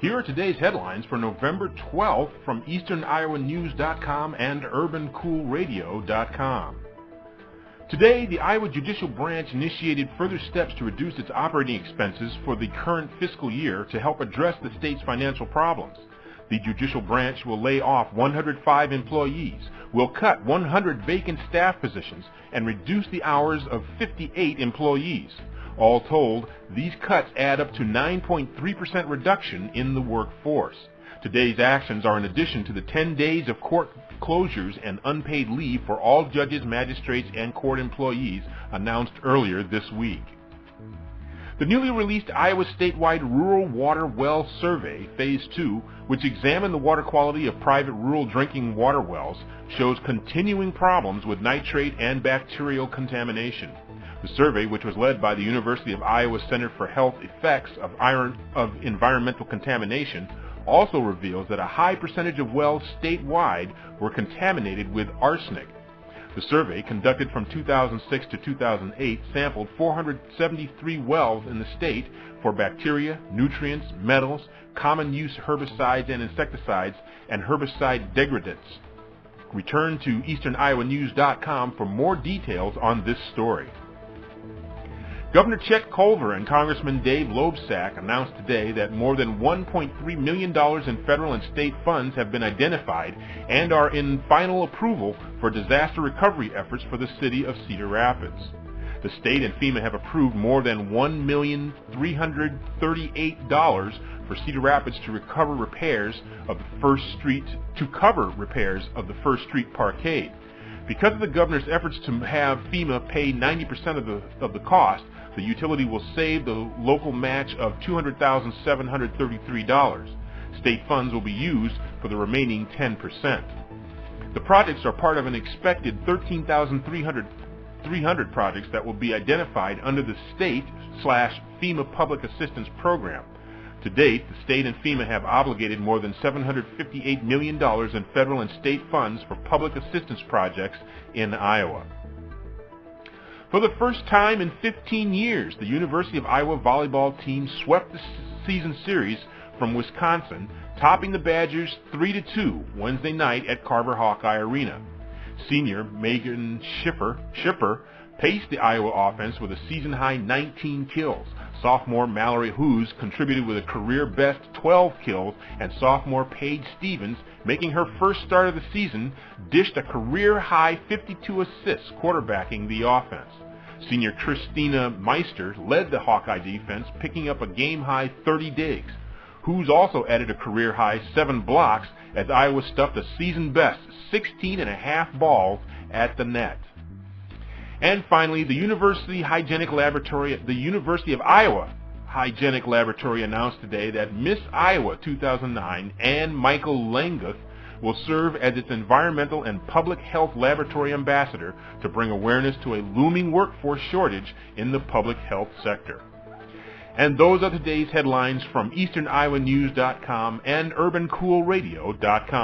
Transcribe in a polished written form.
Here are today's headlines for November 12th from EasternIowaNews.com and UrbanCoolRadio.com. Today, the Iowa Judicial Branch initiated further steps to reduce its operating expenses for the current fiscal year to help address the state's financial problems. The Judicial Branch will lay off 105 employees, will cut 100 vacant staff positions, and reduce the hours of 58 employees. All told, these cuts add up to 9.3% reduction in the workforce. Today's actions are in addition to the 10 days of court closures and unpaid leave for all judges, magistrates, and court employees announced earlier this week. The newly released Iowa statewide Rural Water Well Survey, Phase 2, which examined the water quality of private rural drinking water wells, shows continuing problems with nitrate and bacterial contamination. The survey, which was led by the University of Iowa Center for Health Effects of Environmental Contamination, also reveals that a high percentage of wells statewide were contaminated with arsenic. The survey, conducted from 2006 to 2008, sampled 473 wells in the state for bacteria, nutrients, metals, common-use herbicides and insecticides, and herbicide degradants. Return to EasternIowaNews.com for more details on this story. Governor Chet Culver and Congressman Dave Loebsack announced today that more than $1.3 million in federal and state funds have been identified and are in final approval for disaster recovery efforts for the city of Cedar Rapids. The state and FEMA have approved more than $1,338,000 for Cedar Rapids to cover repairs of the First Street Parkade. Because of the governor's efforts to have FEMA pay 90% of the cost, the utility will save the local match of $200,733. State funds will be used for the remaining 10%. The projects are part of an expected 13,300 projects that will be identified under the state/FEMA Public Assistance Program. To date, the state and FEMA have obligated more than $758 million in federal and state funds for public assistance projects in Iowa. For the first time in 15 years, the University of Iowa volleyball team swept the season series from Wisconsin, topping the Badgers 3-2 Wednesday night at Carver Hawkeye Arena. Senior Megan Schipper paced the Iowa offense with a season-high 19 kills. Sophomore Mallory Hoos contributed with a career-best 12 kills, and sophomore Paige Stevens, making her first start of the season, dished a career-high 52 assists quarterbacking the offense. Senior Christina Meister led the Hawkeye defense, picking up a game-high 30 digs. Hoos also added a career-high 7 blocks as Iowa stuffed a season-best 16.5 balls at the net. And finally, the University of Iowa Hygienic Laboratory announced today that Miss Iowa 2009, Ann Michael Languth, will serve as its Environmental and Public Health Laboratory Ambassador to bring awareness to a looming workforce shortage in the public health sector. And those are today's headlines from EasternIowaNews.com and UrbanCoolRadio.com.